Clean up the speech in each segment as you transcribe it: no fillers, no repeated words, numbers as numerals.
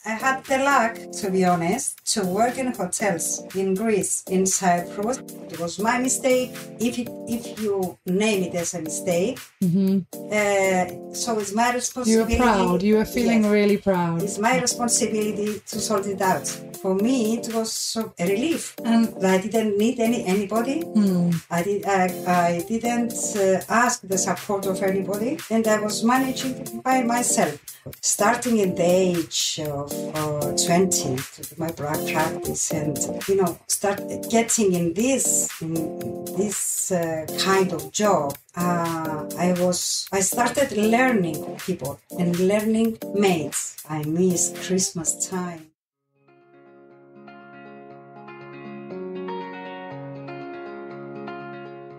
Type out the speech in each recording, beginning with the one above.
I had the luck, to be honest, to work in hotels in Greece, in Cyprus. It was my mistake, if you name it as a mistake. So it's my responsibility. You were proud. You were feeling really proud. It's my responsibility to sort it out. For me, it was a relief, and I didn't need anybody. I didn't ask the support of anybody, and I was managing it by myself. Starting at the age of 20 to do my practice, and start getting in this kind of job. I started learning people and learning maids. I miss Christmas time.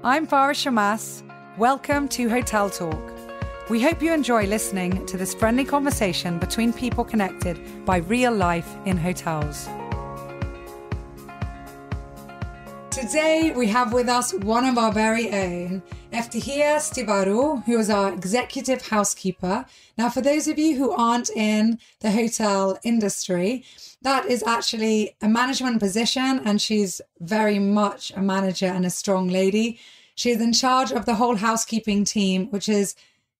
I'm Farah Shammas. Welcome to Hotel Talk. We hope you enjoy listening to this friendly conversation between people connected by real life in hotels. Today we have with us one of our very own, Eftychia Styvarou, who is our executive housekeeper. Now, for those of you who aren't in the hotel industry, that is actually a management position, and she's very much a manager and a strong lady. She is in charge of the whole housekeeping team, which is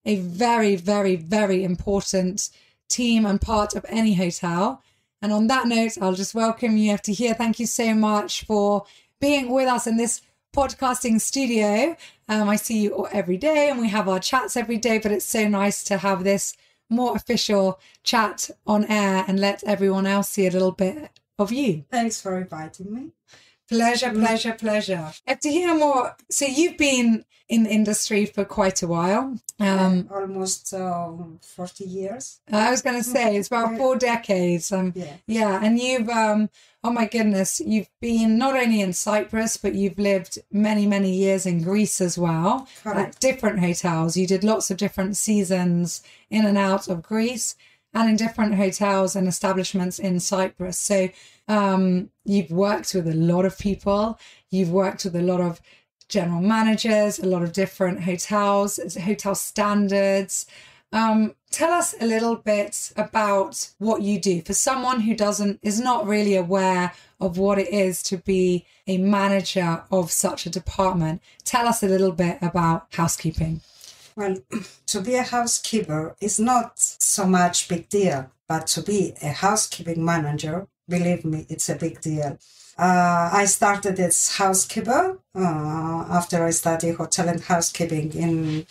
a very, very, very important team and part of any hotel. And on that note, I'll just welcome you, Eftychia. Thank you so much for being with us in this podcasting studio. I see you every day and we have our chats every day, but it's so nice to have this more official chat on air and let everyone else see a little bit of you. Thanks for inviting me. Pleasure. Eftychia, so you've been in the industry for quite a while. Almost 40 years. I was going to say, it's about 4 decades. Yeah, and you've, oh my goodness, you've been not only in Cyprus, but you've lived many, many years in Greece as well. Correct. At different hotels. You did lots of different seasons in and out of Greece and in different hotels and establishments in Cyprus. So you've worked with a lot of people. You've worked with a lot of general managers, a lot of different hotels, hotel standards. Tell us a little bit about what you do for someone who is not really aware of what it is to be a manager of such a department. Tell us a little bit about housekeeping. Well, to be a housekeeper is not so much big deal, but to be a housekeeping manager, believe me, it's a big deal. I started as housekeeper after I studied hotel and housekeeping in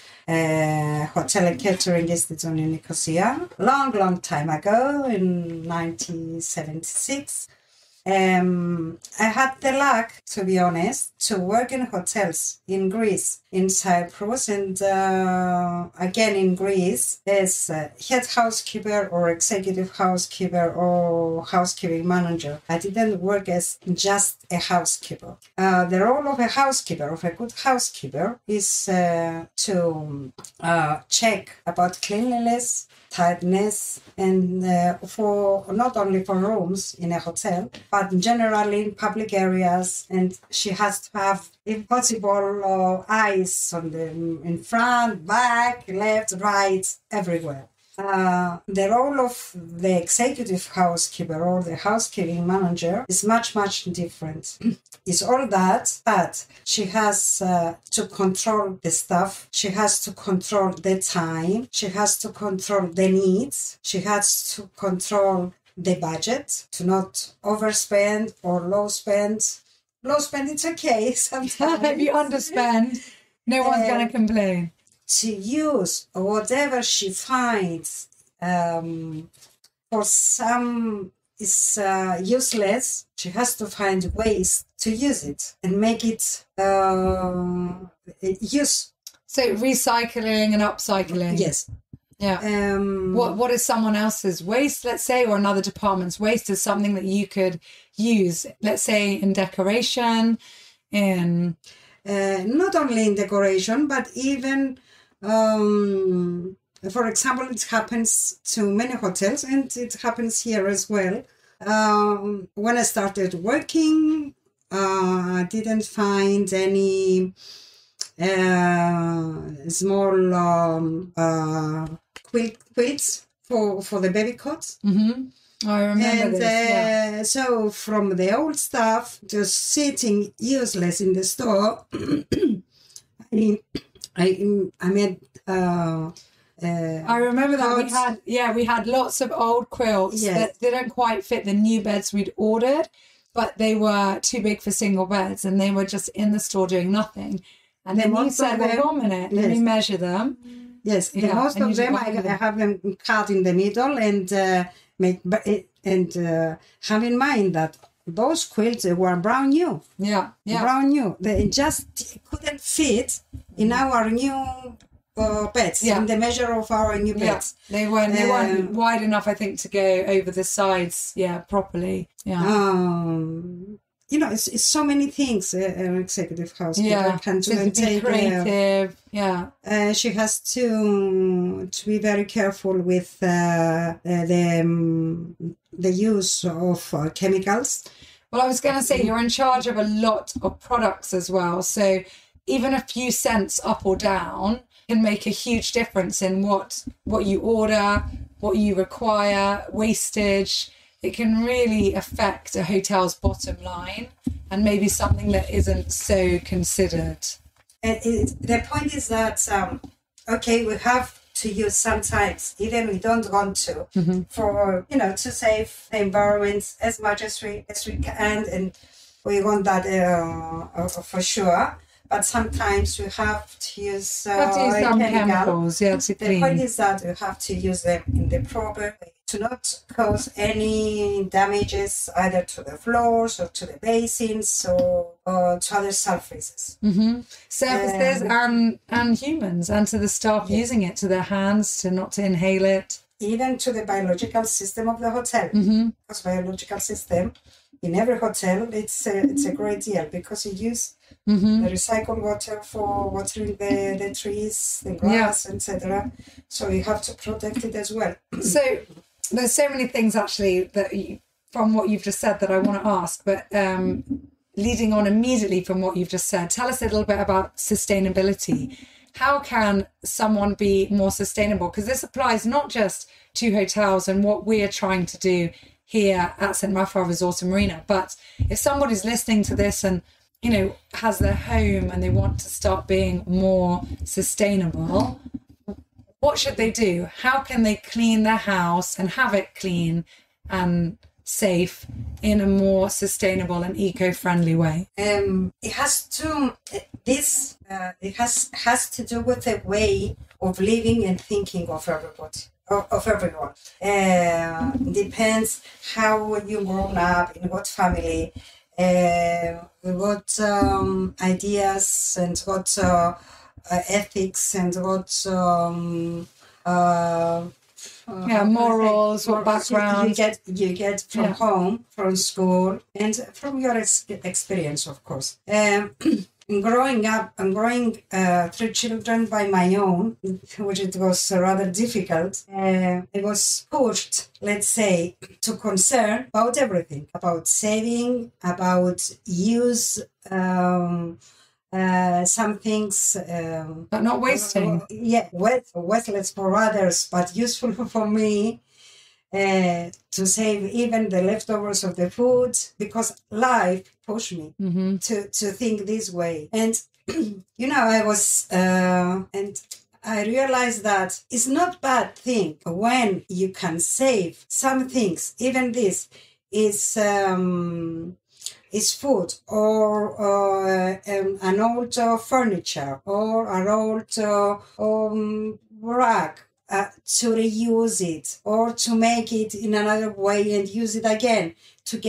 Hotel and Catering Institute in Nicosia, long time ago in 1976. I had the luck, to be honest, to work in hotels in Greece, in Cyprus, and again in Greece as head housekeeper or executive housekeeper or housekeeping manager. I didn't work as just a housekeeper. The role of a housekeeper, of a good housekeeper, is to check about cleanliness, tightness, and for not only for rooms in a hotel, but generally in public areas. And she has to have, if possible, eyes on in front, back, left, right, everywhere. The role of the executive housekeeper or the housekeeping manager is much different. It's all that, but she has to control the staff. She has to control the time. She has to control the needs. She has to control the budget, to not overspend or low spend. Low spend, it's okay sometimes. If you underspend, no one's going to complain. To use whatever she finds for some is useless. She has to find ways to use it and make it use. So recycling and upcycling. Yes. Yeah. What is someone else's waste, let's say, or another department's waste is something that you could use, let's say, in decoration, in... not only in decoration, but even... for example, it happens to many hotels and it happens here as well. When I started working, I didn't find any small quilts for the baby cots. I remember this. So from the old stuff, just sitting useless in the store, I made. I remember that we had lots of old quilts that didn't quite fit the new beds we'd ordered, but they were too big for single beds, and they were just in the store doing nothing. And then you said, "Well, 1 minute, let me measure them." Yes, most of them I have them cut in the middle and have in mind that those quilts were brand new. Brand new. They just couldn't fit in our new beds, in the measure of our new beds. They weren't wide enough, I think, to go over the sides, properly. It's so many things an executive housekeeper can do and take creative. She has to be very careful with the use of chemicals. Well, I was going to say, you're in charge of a lot of products as well. So even a few cents up or down can make a huge difference in what you order, what you require, wastage. It can really affect a hotel's bottom line and maybe something that isn't so considered. The point is that, we have to use sometimes, even we don't want to, for, to save the environment as much as we can. And we want that for sure. But sometimes you have to use some chemicals, to clean. The point is that you have to use them in the proper way to not cause any damages either to the floors or to the basins or to other surfaces. Surfaces and humans, and to the staff using it, to their hands, not to inhale it. Even to the biological system of the hotel. Because biological system in every hotel, it's a great deal because you use the recycled water for watering the trees, the grass, etc. So you have to protect it as well. So there's so many things actually from what you've just said that I want to ask, but leading on immediately from what you've just said, tell us a little bit about sustainability. How can someone be more sustainable? Because this applies not just to hotels and what we're trying to do here at St.Raphael Resort and Marina, but if somebody's listening to this and has their home and they want to start being more sustainable, what should they do? How can they clean their house and have it clean and safe in a more sustainable and eco-friendly way? It has to do with the way of living and thinking of everybody. Of everyone. Depends how you grown up, in what family, what ideas and what ethics and what morals, what background you get from home, from school, and from your experience, of course. Growing up and growing 3 children by my own, which it was rather difficult, I was pushed, let's say, to concern about everything, about saving, about use some things. But not wasting. Worthless for others, but useful for me. To save even the leftovers of the food, because life pushed me to think this way. And, I was, and I realized that it's not bad thing when you can save some things, even this is food or an old furniture or an old rag. To reuse it or to make it in another way and use it again to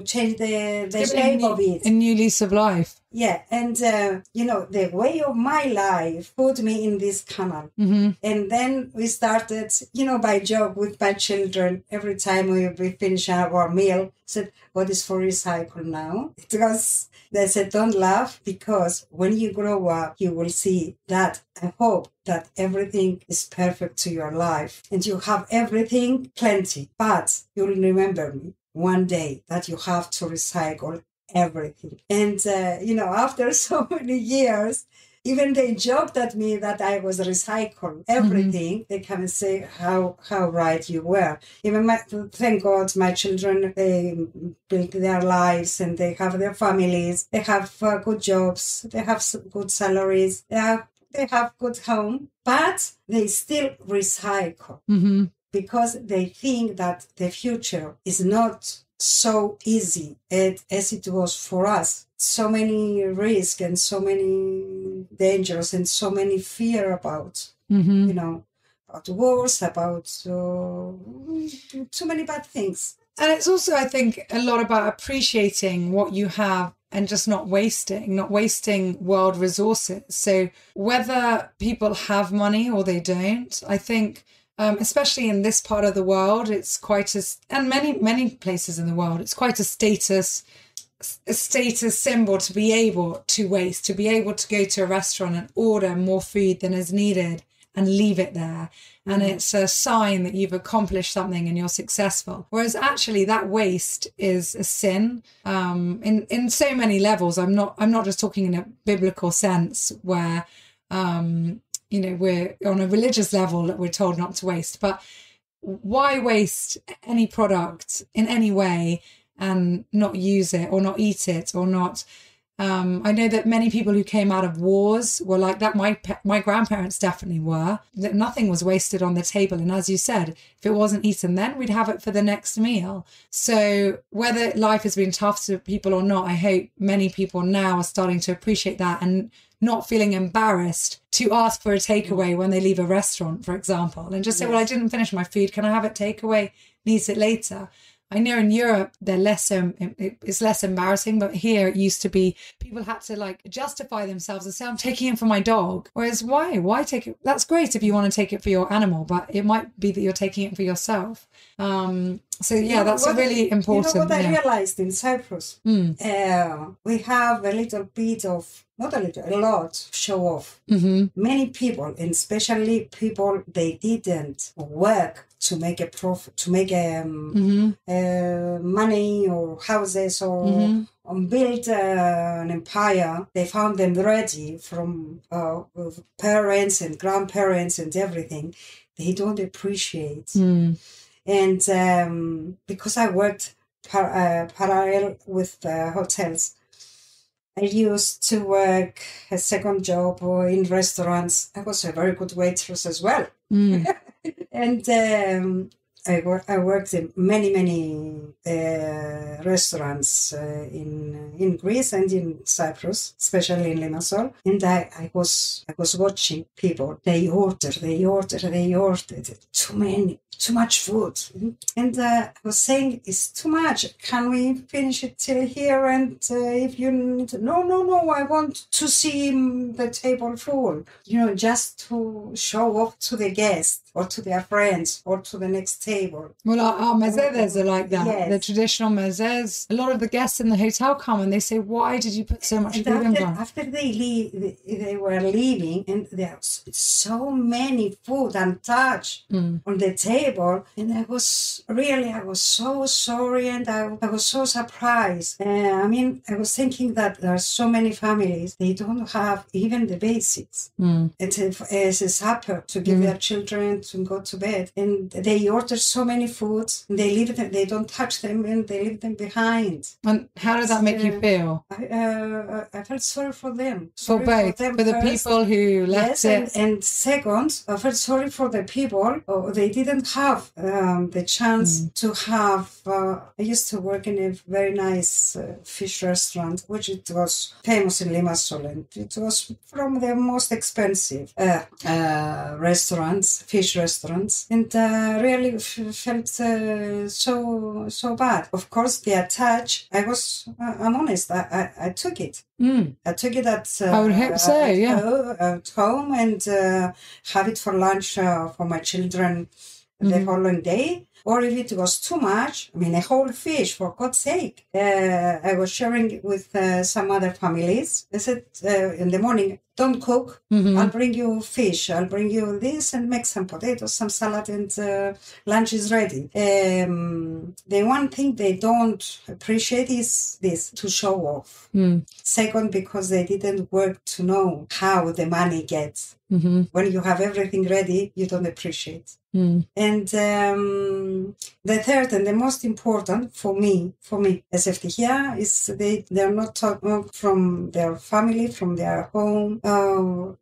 change the shape of it. A new lease of life. Yeah, and the way of my life put me in this canal. And then we started, by joke with my children. Every time we finish our meal, said, "What is for recycle now?" Because they said, "Don't laugh, because when you grow up, you will see that. I hope that everything is perfect to your life and you have everything plenty, but you'll remember me one day that you have to recycle everything." And, after so many years, Even they joked at me that I was recycled everything. They come and say how right you were. Even thank God, my children, they build their lives and they have their families. They have good jobs. They have good salaries. They have good home, but they still recycle because they think that the future is not so easy as it was for us. So many risks and so many dangers and so many fear about, about wars, about too many bad things. And it's also, I think, a lot about appreciating what you have and just not wasting world resources. So whether people have money or they don't, I think, especially in this part of the world, it's quite and many places in the world, it's quite a status symbol to be able to waste, to be able to go to a restaurant and order more food than is needed and leave it there. And it's a sign that you've accomplished something and you're successful. Whereas actually that waste is a sin in so many levels. I'm not just talking in a biblical sense where, we're on a religious level that we're told not to waste. But why waste any product in any way and not use it or not eat it or not? I know that many people who came out of wars were like that. My grandparents definitely were. That nothing was wasted on the table. And as you said, if it wasn't eaten then, we'd have it for the next meal. So whether life has been tough to people or not, I hope many people now are starting to appreciate that and not feeling embarrassed to ask for a takeaway when they leave a restaurant, for example, and just say, well, I didn't finish my food. Can I have it takeaway? Needs it later. I know in Europe, it's less embarrassing, but here it used to be people had to justify themselves and say, I'm taking it for my dog. Whereas why take it? That's great if you want to take it for your animal, but it might be that you're taking it for yourself. That's really important. You know what I realized in Cyprus? We have a little bit of, not a little, a lot show off. Many people, and especially people, they didn't work to make a profit, to make money or houses or build an empire. They found them ready from parents and grandparents and everything. They don't appreciate. And because I worked parallel with hotels, I used to work a second job in restaurants. I was a very good waitress as well. And I worked in many restaurants in Greece and in Cyprus, especially in Limassol. And I was watching people. They ordered too much food. And I was saying, it's too much. Can we finish it till here? And if you need to, no, I want to see the table full. Just to show off to the guest or to their friends or to the next table. Well, our mezedes are like that. Yes. The traditional mezes. A lot of the guests in the hotel come and they say, why did you put so much food in there? After they were leaving, and there was so many food untouched on the table, and I was so sorry, and I was so surprised. I was thinking that there are so many families, they don't have even the basics. As a supper to give their children to go to bed, and they order so many foods, and they leave them, they don't touch them, and they leave them behind. And how did that make you feel? I felt sorry for them. For both, for the people who left it. And second, I felt sorry for the people. They didn't have the chance to have. I used to work in a very nice fish restaurant, which it was famous in Limassol, and it was from the most expensive fish restaurants, and really felt so bad. Of course, the attach. I'm honest. I took it. I took it at. I would hope so. At home, and have it for lunch for my children the following day. Or if it was too much, a whole fish, for God's sake. I was sharing with some other families. I said in the morning, don't cook. I'll bring you fish. I'll bring you this and make some potatoes, some salad, and lunch is ready. The one thing they don't appreciate is this, to show off. Second, because they didn't work to know how the money gets. When you have everything ready, you don't appreciate. And the third and the most important for me as Eftychia is they're not taught from their family, from their home,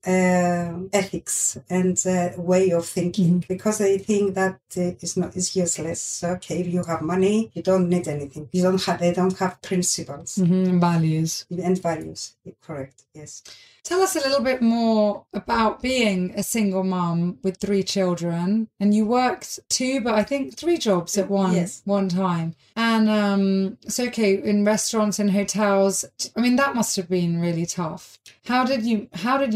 ethics and way of thinking, because they think that is useless. Okay, if you have money, you don't need anything. They don't have principles, values. And values. Correct. Yes. Tell us a little bit more about being a single mum with 3 children, and you worked 2, but I think 3 jobs at one time. And so, okay, in restaurants and hotels, I mean, that must have been really tough. How did you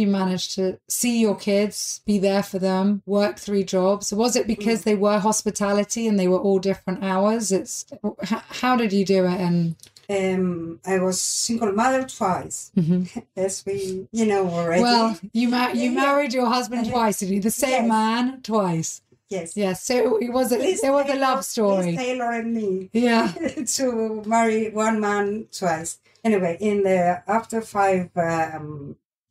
manage to see your kids, be there for them, work 3 jobs? Was it because they were hospitality and they were all different hours? How did you do it? And I was single mother twice, as we, already. Well, you married your husband twice, did you? The same man twice. Yes. Yes. So it was a love story. Taylor and me. Yeah. To marry one man twice. Anyway, after 5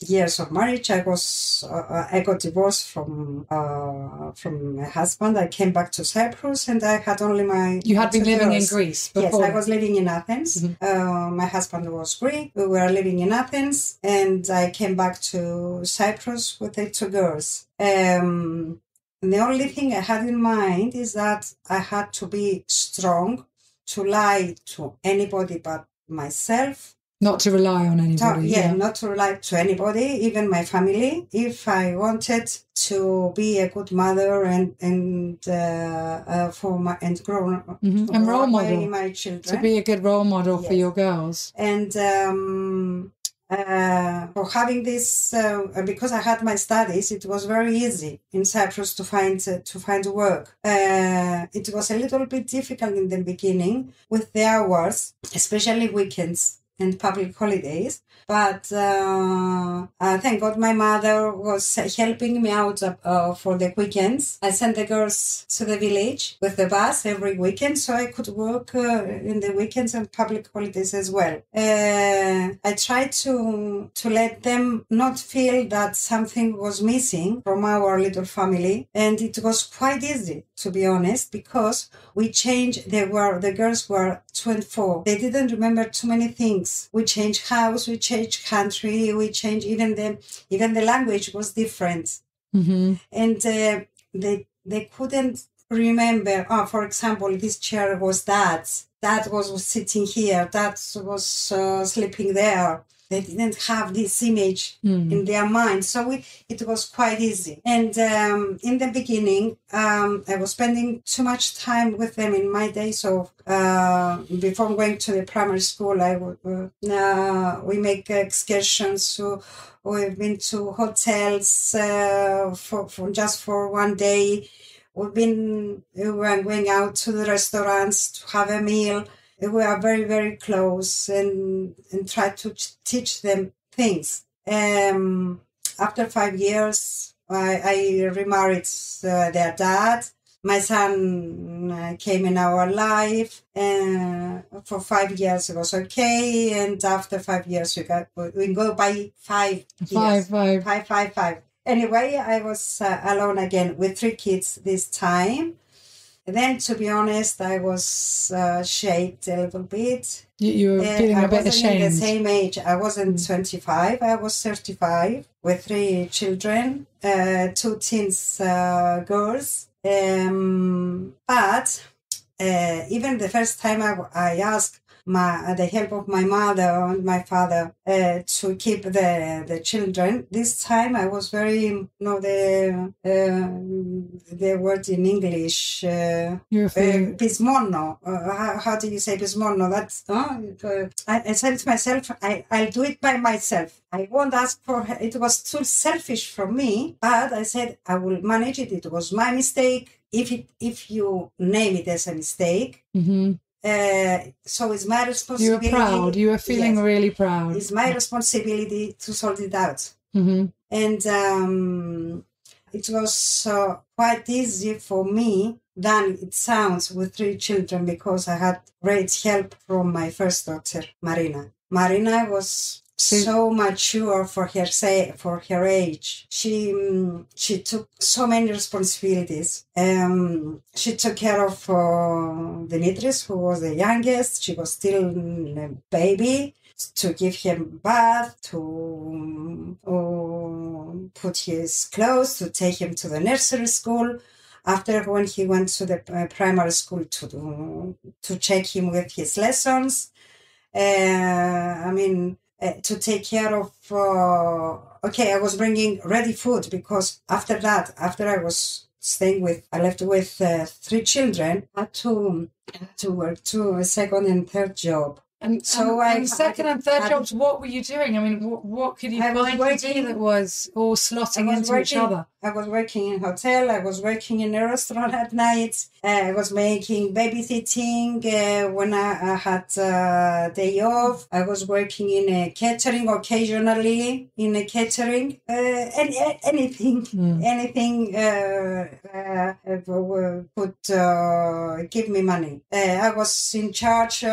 years of marriage, I got divorced from my husband. I came back to Cyprus, and I had only my. You had been living in Greece before. Yes, I was living in Athens. My husband was Greek. We were living in Athens, and I came back to Cyprus with the 2 girls. And the only thing I had in mind is that I had to be strong, to lie to anybody but myself. Not to rely on anybody. Not to rely to anybody, even my family. If I wanted to be a good mother and grow and role model my children, to be a good role model for your girls. And for having this, because I had my studies, it was very easy in Cyprus to find work. It was a little bit difficult in the beginning with the hours, especially weekends and public holidays, but thank God my mother was helping me out for the weekends. I sent the girls to the village with the bus every weekend, so I could work in the weekends and public holidays as well. I tried to let them not feel that something was missing from our little family, and it was quite easy, to be honest, because we changed. The girls were 2 and 4. They didn't remember too many things. We changed house, we changed country, we changed even the language was different. And they couldn't remember. For example, this chair was Dad's. Dad was sitting here. Dad was sleeping there. They didn't have this image in their mind. So it was quite easy. And in the beginning, I was spending too much time with them in my days of, before going to the primary school, we make excursions. So we've been to hotels for one day. We were going out to the restaurants to have a meal. We are very, very close and try to teach them things. After 5 years, I remarried their dad. My son came in our life, and for 5 years it was okay. And after 5 years, we go by 5 years. Five. Anyway, I was alone again with 3 kids this time. Then, to be honest, I was shaped a little bit. You were feeling a bit ashamed. I wasn't in the same age. I wasn't 25. I was 35 with 3 children, 2 teens girls. But even the first time I asked the help of my mother and my father to keep the children. This time I was very, the word in English, pismono. How do you say pismono? That's, I said to myself, I'll do it by myself. I won't ask for her. It was too selfish from me, but I said I will manage it. It was my mistake. If you name it as a mistake, so it's my responsibility. You were proud. You were feeling really proud. It's my responsibility to sort it out. Mm-hmm. And it was quite easy for me than it sounds with 3 children, because I had great help from my first daughter, Marina. Marina was so mature for her age. She took so many responsibilities. She took care of Dimitris, who was the youngest. She was still a baby, to give him bath, to put his clothes, to take him to the nursery school. After, when he went to the primary school, to check him with his lessons. To take care of, I was bringing ready food, because after that, after I was I left with 3 children, I had to work to a second and third job. And second and third jobs, what were you doing? I mean, what could you find to do that was all slotting into each other? I was working in a hotel. I was working in a restaurant at night. I was making babysitting when I had day off. I was working in a catering occasionally, anything would give me money. I was in charge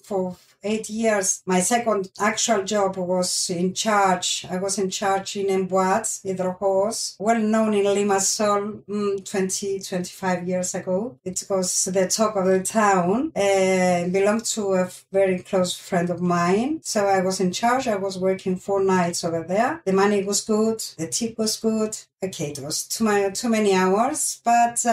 for 8 years. My second actual job was in charge. I was in charge in Emboat, Hidrojos, well known in Limassol 25 years ago. It was the top of the town, belonged to a very close friend of mine. So I was in charge. I was working 4 nights over there. The money was good. The tip was good. Okay, it was too many hours, but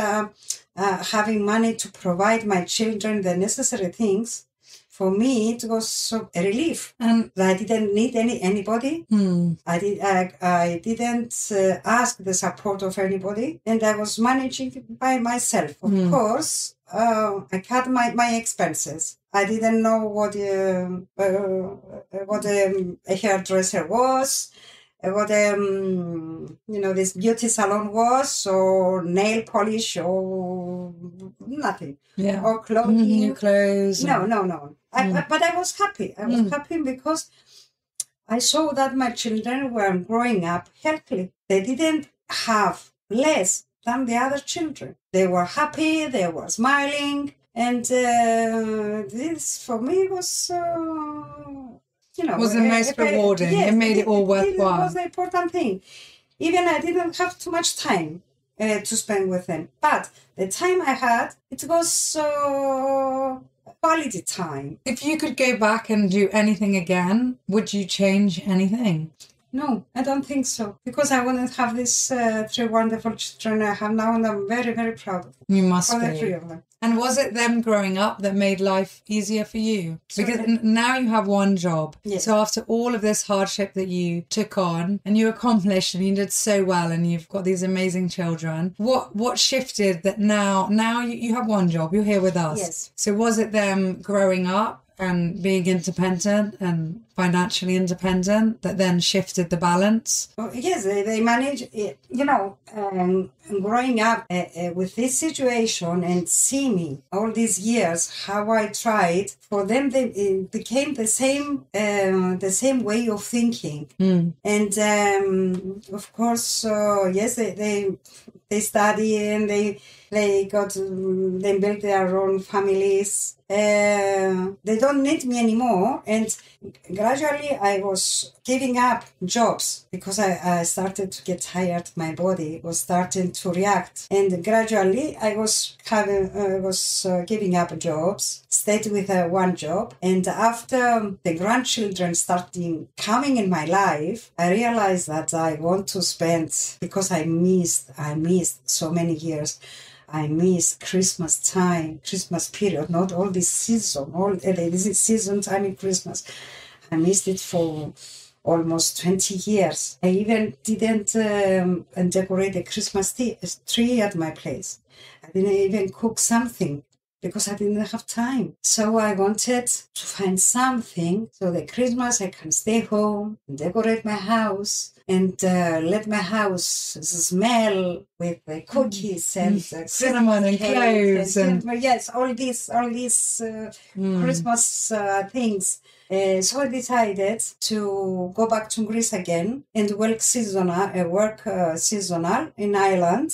having money to provide my children the necessary things, for me, it was a relief. And I didn't need anybody. I didn't ask the support of anybody, and I was managing it by myself. Of course, I cut my expenses. I didn't know what a hairdresser was, what this beauty salon was, or nail polish, or nothing. Yeah. Or clothing. New clothes. No. But I was happy. I was happy because I saw that my children were growing up healthily. They didn't have less than the other children. They were happy. They were smiling. And this, for me, was... was the most rewarding. Yes, it made it all worthwhile. It was the important thing. Even I didn't have too much time to spend with them. But the time I had, it was quality time. If you could go back and do anything again, would you change anything? No, I don't think so. Because I wouldn't have these 3 wonderful children I have now, and I'm very, very proud of them. You must be. The 3 of them. And was it them growing up that made life easier for you? Because now you have one job. Yes. So after all of this hardship that you took on and you accomplished and you did so well and you've got these amazing children, what shifted that now you have one job, you're here with us. Yes. So was it them growing up and being independent and financially independent that then shifted the balance? Yes, they manage, growing up with this situation and see me all these years, how I tried, for them it became the same way of thinking. And of course, yes, they study and they build their own families. They don't need me anymore, and gradually I was giving up jobs because I started to get tired. My body was starting to react, and gradually I was giving up jobs, stayed with one job. And after the grandchildren started coming in my life, I realized that I want to spend, because I missed so many years. I miss Christmas time, Christmas period, not all this season, this is season time in Christmas. I missed it for almost 20 years. I even didn't decorate a Christmas tree at my place. I didn't even cook something because I didn't have time. So I wanted to find something so that Christmas I can stay home and decorate my house and let my house smell with the cookies and cinnamon and cloves and yes, all these Christmas things. So I decided to go back to Greece again and work seasonal in Ireland,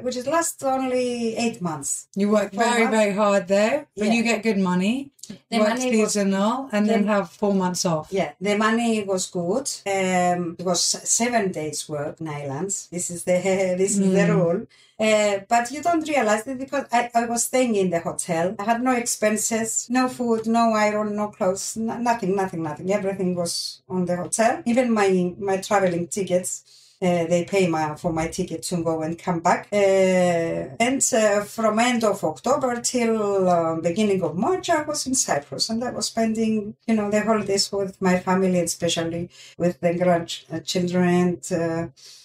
which is last only 8 months. You work very hard there, but you get good money. Work seasonal and then have 4 months off. Yeah, the money was good. It was 7 days work in Ireland. This is the rule. But you don't realize it because I was staying in the hotel. I had no expenses, no food, no iron, no clothes, nothing. Everything was on the hotel. Even my traveling tickets. They pay for my ticket to go and come back. And from end of October till beginning of March, I was in Cyprus. And I was spending, the holidays with my family, especially with the grandchildren.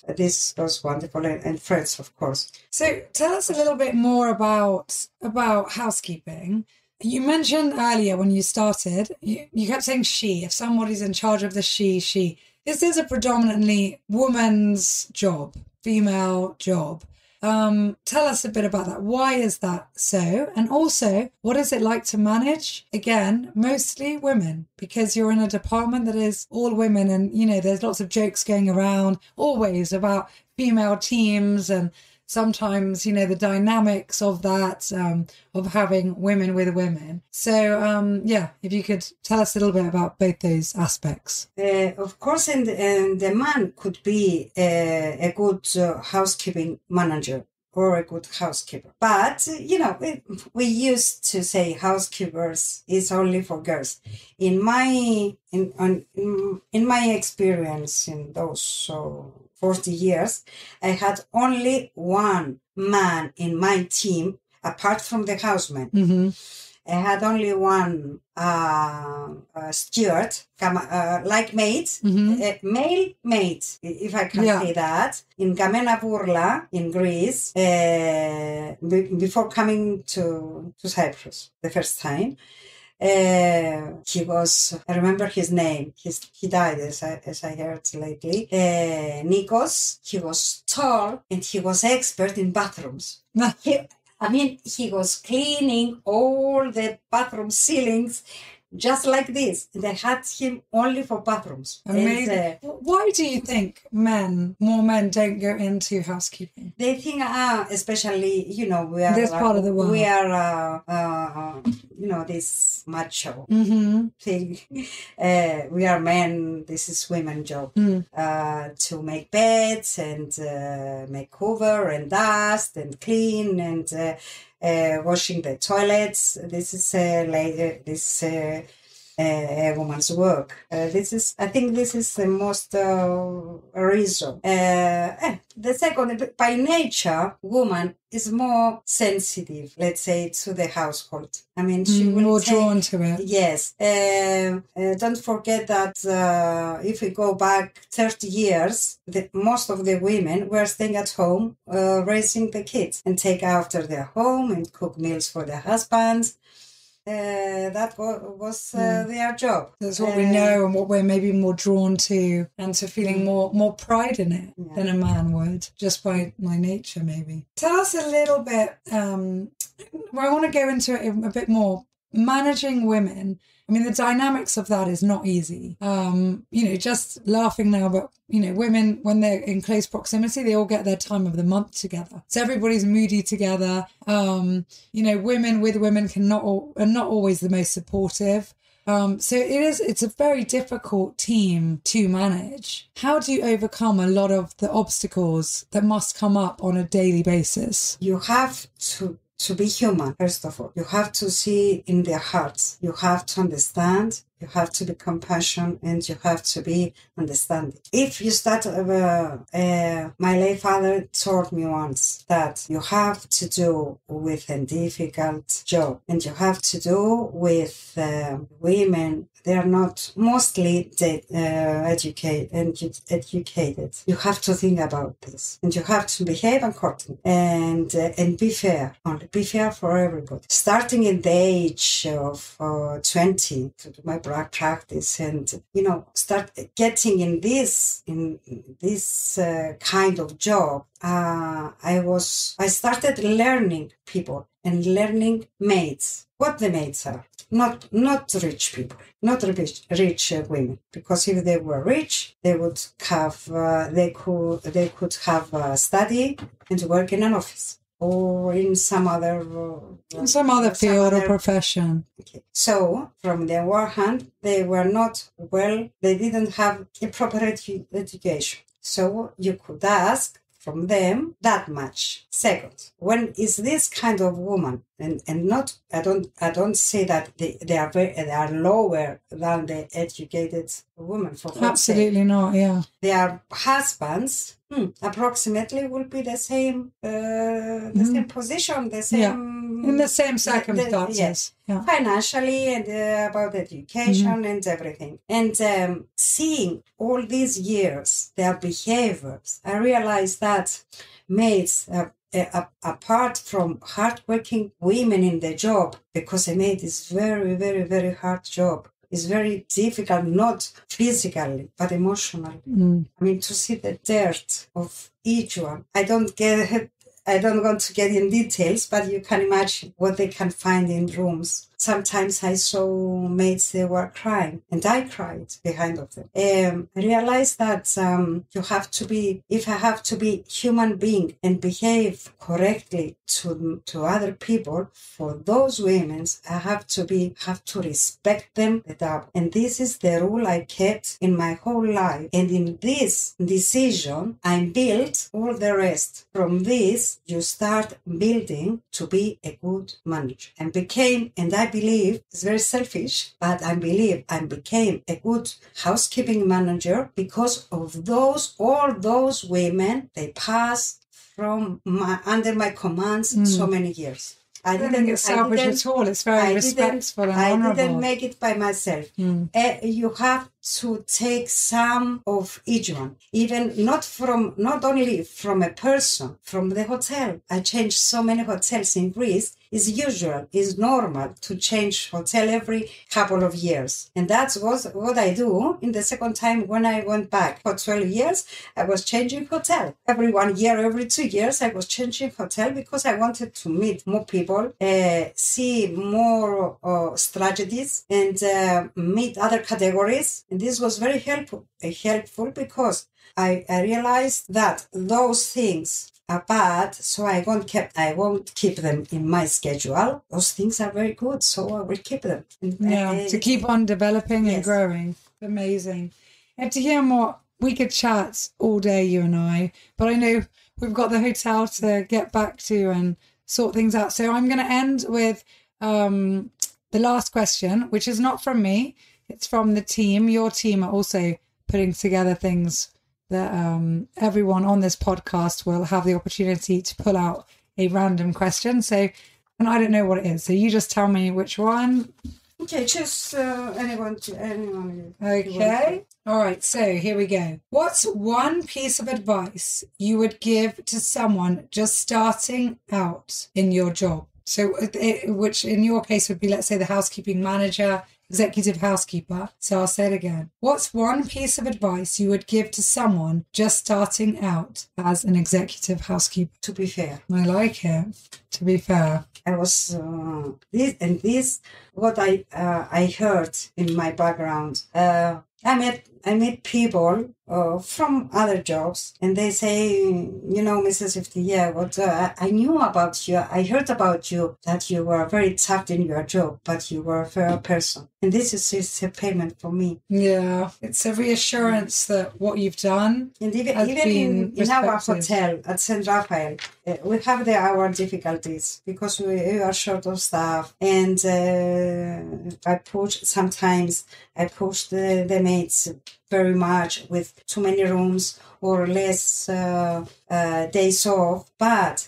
This was wonderful. And friends, of course. So tell us a little bit more about housekeeping. You mentioned earlier when you started, you kept saying she. If somebody's in charge of the she. This is a predominantly woman's job, female job. Tell us a bit about that. Why is that so? And also, what is it like to manage, again, mostly women? Because you're in a department that is all women and, there's lots of jokes going around always about female teams and sometimes, the dynamics of that, of having women with women. So, if you could tell us a little bit about both those aspects. Of course, and the man could be a good housekeeping manager or a good housekeeper. But, we used to say housekeepers is only for girls. In my experience in those 40 years, I had only one man in my team, apart from the houseman. Mm-hmm. I had only one steward, like maid, male maid, if I can say that, in Kamena Burla in Greece, before coming to Cyprus the first time. He was, I remember his name, he died as I heard lately, Nikos. He was tall and he was expert in bathrooms. He was cleaning all the bathroom ceilings just like this. They had him only for bathrooms. Amazing. Why do you think more men don't go into housekeeping? They think, especially, we are this part of the world. We are, this macho thing. We are men. This is women's job to make beds and make cover and dust and clean and washing the toilets. This is a woman's work. I think this is the most reason. The second, by nature, woman is more sensitive, let's say, to the household. She will more drawn to it. Yes. Don't forget that if we go back 30 years, most of the women were staying at home, raising the kids and take after their home and cook meals for their husbands. That was their job. That's what we know and what we're maybe more drawn to and to feeling more pride in it than a man would, just by my nature maybe. Tell us a little bit, I want to go into it a bit more. Managing women, the dynamics of that is not easy. Just laughing now, but, women, when they're in close proximity, they all get their time of the month together. So everybody's moody together. Women with women are not always the most supportive. So it's a very difficult team to manage. How do you overcome a lot of the obstacles that must come up on a daily basis? You have to be human, first of all. You have to see in their hearts. You have to understand. You have to be compassionate and you have to be understanding. If you start, my late father told me once that you have to do with a difficult job and you have to do with women. They are not mostly educated. You have to think about this and you have to behave accordingly and be fair. Only be fair for everybody. Starting in the age of 20 to do my practice and start getting in this kind of job. I started learning people and learning maids. What the maids are. not rich people, not rich women, because if they were rich, they would have they could have study and work in an office or in some other field or profession. Okay. So from the one hand, they were not well. They didn't have a proper education. So you could ask from them that much. Second, when is this kind of woman, and not, I don't say that they are lower than the educated women. For absolutely not. Yeah, their husbands approximately will be the same, same position, the same in the same circumstances. Yes, financially and about education and everything. And seeing all these years their behaviors, I realized that maids, apart from hardworking women in the job, because a maid is very, very, very hard job. It's very difficult, not physically, but emotionally. I mean, to see the dirt of each one. I don't want to get in details, but you can imagine what they can find in rooms. Sometimes I saw maids, they were crying, and I cried behind of them. I realized that you have to be, if I have to be human being and behave correctly to other people, for those women, I have to respect them. And this is the rule I kept in my whole life. And in this decision, I built all the rest. From this, you start building to be a good manager. And I believe, it's very selfish, but I believe I became a good housekeeping manager because of all those women, they passed under my commands so many years. I didn't get selfish at all. It's very respectful and honorable. I didn't make it by myself. You have to take some of each one, even not only from a person, from the hotel. I changed so many hotels in Greece. It's usual, it's normal to change hotel every couple of years. And that's what I do. In the second time when I went back for 12 years, I was changing hotel. Every 1 year, every 2 years, I was changing hotel because I wanted to meet more people, see more strategies, and meet other categories. And this was very helpful because I realized that those things are bad, so I won't keep them in my schedule. Those things are very good, so I will keep them. To keep on developing and growing. Amazing. Eftychia, we could chat all day, you and I, but I know we've got the hotel to get back to and sort things out. So I'm going to end with the last question, which is not from me. It's from the team. Your team are also putting together things that everyone on this podcast will have the opportunity to pull out a random question. So, and I don't know what it is. So you just tell me which one. Okay, choose anyone. Okay. All right. So here we go. What's one piece of advice you would give to someone just starting out in your job? So, which in your case would be, let's say, the housekeeping manager, executive housekeeper. So I'll say it again. What's one piece of advice you would give to someone just starting out as an executive housekeeper? To be fair. I like it. To be fair. I was what I heard in my background. I met people from other jobs, and they say, Mrs. Eftychia, what I knew about you, I heard about you, that you were very tough in your job, but you were a fair person. And this is a payment for me. Yeah, it's a reassurance that what you've done. And even in our hotel at St.Raphael, we have our difficulties because we are short of staff. And I push the maids very much with too many rooms or less days off, but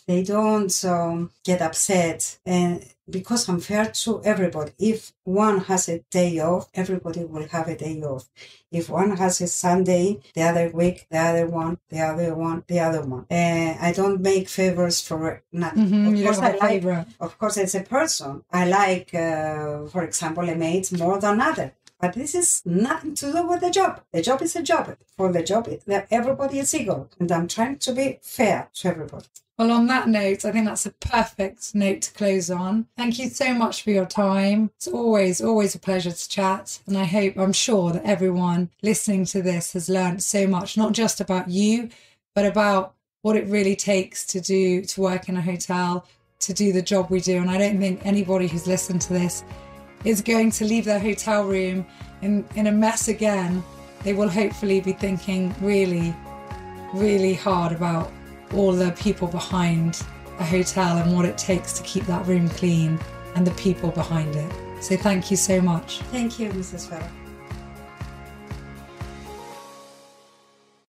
they don't get upset, and because I'm fair to everybody. If one has a day off, everybody will have a day off. If one has a Sunday, the other week, the other one. I don't make favors for nothing. Of course, as a person, I like, for example, a maid more than other. But this is nothing to do with the job. The job is a job. For the job, everybody is equal. And I'm trying to be fair to everybody. Well, on that note, I think that's a perfect note to close on. Thank you so much for your time. It's always a pleasure to chat. And I'm sure that everyone listening to this has learned so much, not just about you, but about what it really takes to work in a hotel, to do the job we do. And I don't think anybody who's listened to this is going to leave their hotel room in a mess again. They will hopefully be thinking really, really hard about all the people behind a hotel and what it takes to keep that room clean and the people behind it. So thank you so much. Thank you, Mrs. Farah.